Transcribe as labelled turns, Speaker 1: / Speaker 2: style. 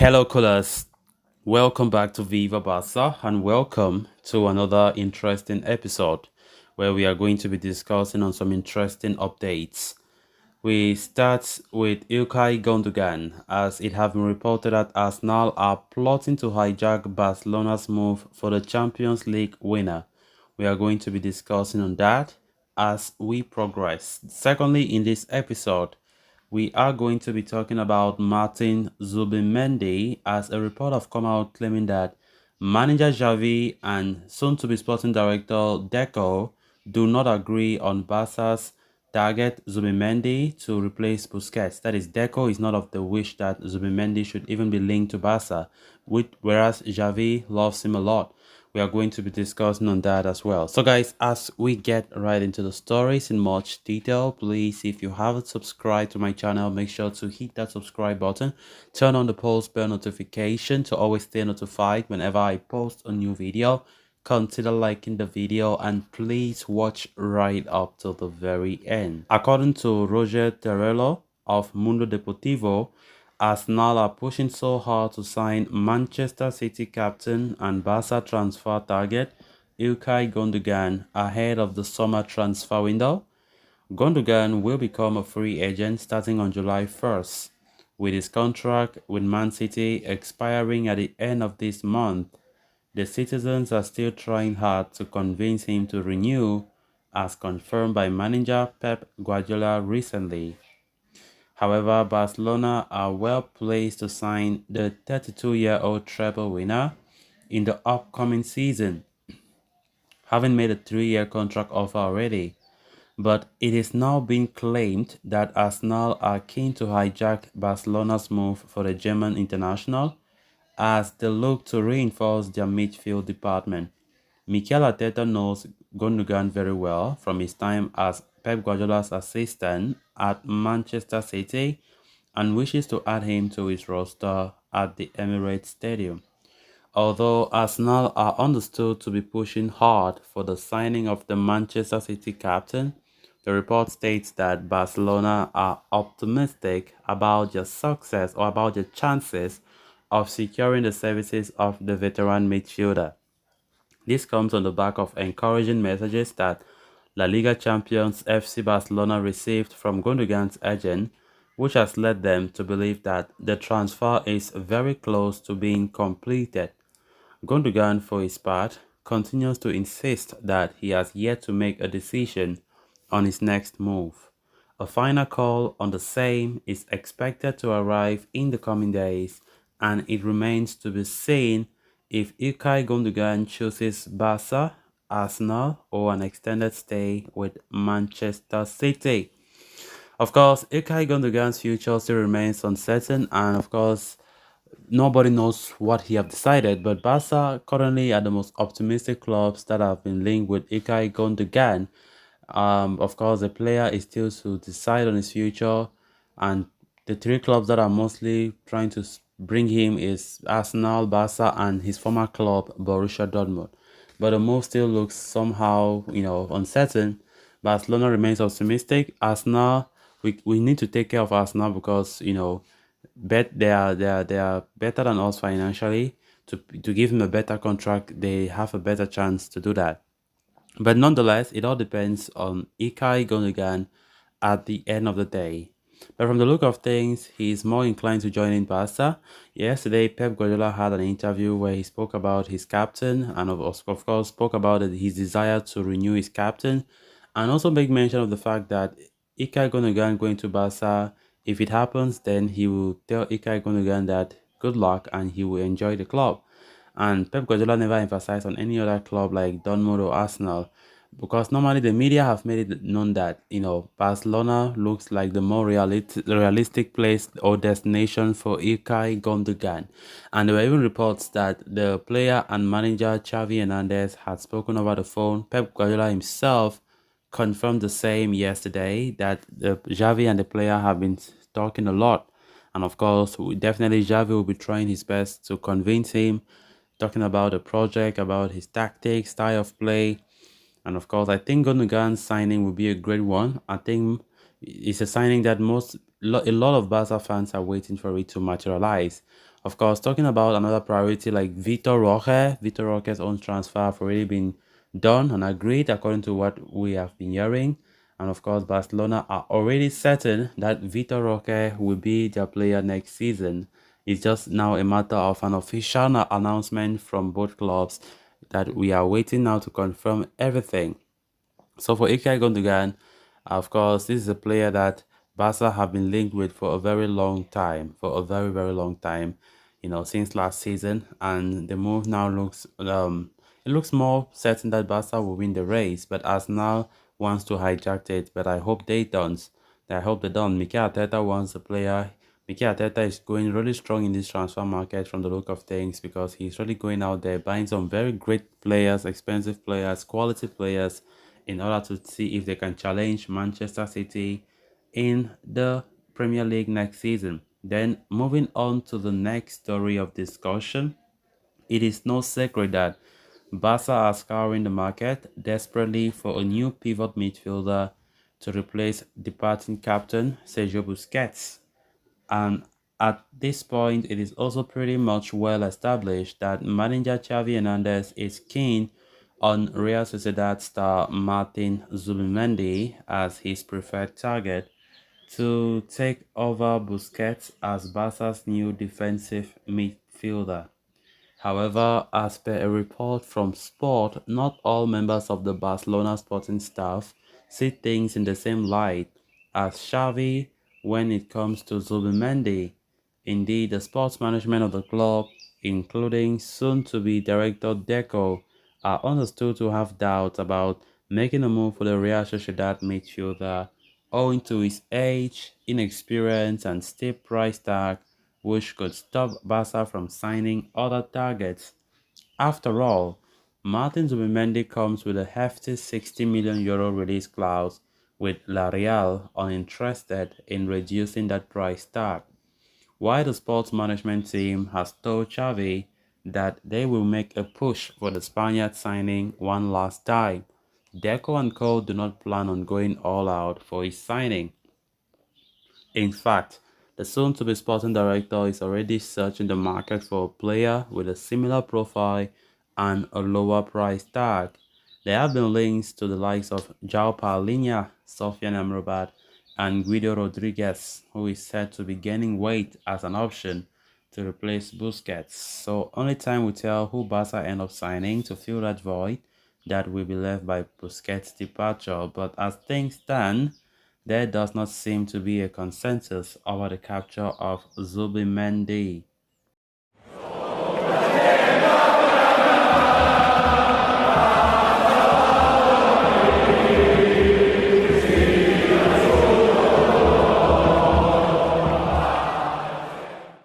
Speaker 1: Hello, callers. Welcome back to Viva Barca and welcome to another interesting episode where we are going to be discussing on some interesting updates. We start with Ilkay Gundogan as it has been reported that Arsenal are plotting to hijack Barcelona's move for the Champions League winner. We are going to be discussing on that as we progress. Secondly, in this episode, we are going to be talking about Martin Zubimendi as a report have come out claiming that manager Xavi and soon-to-be sporting director Deco do not agree on Barca's target Zubimendi to replace Busquets. That is, Deco is not of the wish that Zubimendi should even be linked to Barca, whereas Xavi loves him a lot. We are going to be discussing on that as well. So guys, as we get right into the stories in much detail, please, if you haven't subscribed to my channel, make sure to hit that subscribe button, turn on the post bell notification to always stay notified whenever I post a new video. Consider liking the video and please watch right up till the very end. According to Roger Terrello of Mundo Deportivo, Arsenal are pushing so hard to sign Manchester City captain and Barca transfer target Ilkay Gundogan ahead of the summer transfer window. Gundogan will become a free agent starting on July 1st, with his contract with Man City expiring at the end of this month. The citizens are still trying hard to convince him to renew, as confirmed by manager Pep Guardiola recently. However, Barcelona are well placed to sign the 32-year-old treble winner in the upcoming season, having made a 3-year contract offer already. But it is now being claimed that Arsenal are keen to hijack Barcelona's move for the German international as they look to reinforce their midfield department. Mikel Arteta knows Gundogan very well from his time as Pep Guardiola's assistant at Manchester City and wishes to add him to his roster at the Emirates Stadium. Although Arsenal are understood to be pushing hard for the signing of the Manchester City captain, the report states that Barcelona are optimistic about their success or about their chances of securing the services of the veteran midfielder. This comes on the back of encouraging messages that La Liga champions FC Barcelona received from Gundogan's agent, which has led them to believe that the transfer is very close to being completed. Gundogan, for his part, continues to insist that he has yet to make a decision on his next move. A final call on the same is expected to arrive in the coming days, and it remains to be seen if Ilkay Gundogan chooses Barca, Arsenal, or an extended stay with Manchester City. Of course, Ilkay Gundogan's future still remains uncertain, and of course, nobody knows what he have decided. But Barca currently are the most optimistic clubs that have been linked with Ilkay Gundogan. Of course, the player is still to decide on his future, and the three clubs that are mostly trying to bring him is Arsenal, Barca, and his former club Borussia Dortmund. But the move still looks somehow, uncertain. Barcelona remains optimistic. Arsenal, we need to take care of Arsenal because they are better than us financially. To give him a better contract, they have a better chance to do that. But nonetheless, it all depends on Ilkay Gundogan at the end of the day. But from the look of things, he is more inclined to join in Barca. Yesterday, Pep Guardiola had an interview where he spoke about his captain and of course spoke about his desire to renew his captain and also make mention of the fact that Ilkay Gundogan going to Barca, if it happens, then he will tell Ilkay Gundogan that good luck and he will enjoy the club. And Pep Guardiola never emphasized on any other club like Dortmund or Arsenal because normally the media have made it known that Barcelona looks like the more realistic place or destination for Ilkay Gundogan. And there were even reports that the player and manager Xavi Hernandez had spoken over the phone. Pep Guardiola himself confirmed the same yesterday that the Xavi and the player have been talking a lot. And of course, definitely Xavi will be trying his best to convince him, talking about the project, about his tactics, style of play. And of course, I think Gundogan's signing will be a great one. I think it's a signing that a lot of Barca fans are waiting for it to materialize. Of course, talking about another priority like Vitor Roque's own transfer have already been done and agreed according to what we have been hearing. And of course, Barcelona are already certain that Vitor Roque will be their player next season. It's just now a matter of an official announcement from both clubs that we are waiting now to confirm everything. So for Ilkay Gundogan, of course, this is a player that Barca have been linked with for a very long time, for a very, very long time, since last season. And the move now it looks more certain that Barca will win the race, but Arsenal wants to hijack it, but I hope they don't. I hope they don't. Mikel Arteta wants the player. Mikel Arteta is going really strong in this transfer market from the look of things because he's really going out there buying some very great players, expensive players, quality players in order to see if they can challenge Manchester City in the Premier League next season. Then moving on to the next story of discussion, it is no secret that Barca are scouring the market desperately for a new pivot midfielder to replace departing captain Sergio Busquets. And at this point, it is also pretty much well established that manager Xavi Hernandez is keen on Real Sociedad star Martin Zubimendi as his preferred target to take over Busquets as Barca's new defensive midfielder. However, as per a report from Sport, not all members of the Barcelona sporting staff see things in the same light as Xavi when it comes to Zubimendi. Indeed, the sports management of the club, including soon-to-be director Deco, are understood to have doubts about making a move for the Real Sociedad midfielder owing to his age, inexperience, and steep price tag which could stop Barca from signing other targets. After all, Martin Zubimendi comes with a hefty 60 million euro release clause, with La Real uninterested in reducing that price tag. While the sports management team has told Xavi that they will make a push for the Spaniard signing one last time, Deco and Co do not plan on going all out for his signing. In fact, the soon-to-be sporting director is already searching the market for a player with a similar profile and a lower price tag. There have been links to the likes of João Paulinho, Sofian Amrabat, and Guido Rodriguez, who is said to be gaining weight as an option to replace Busquets. So only time will tell who Barca end up signing to fill that void that will be left by Busquets' departure. But as things stand, there does not seem to be a consensus over the capture of Zubimendi.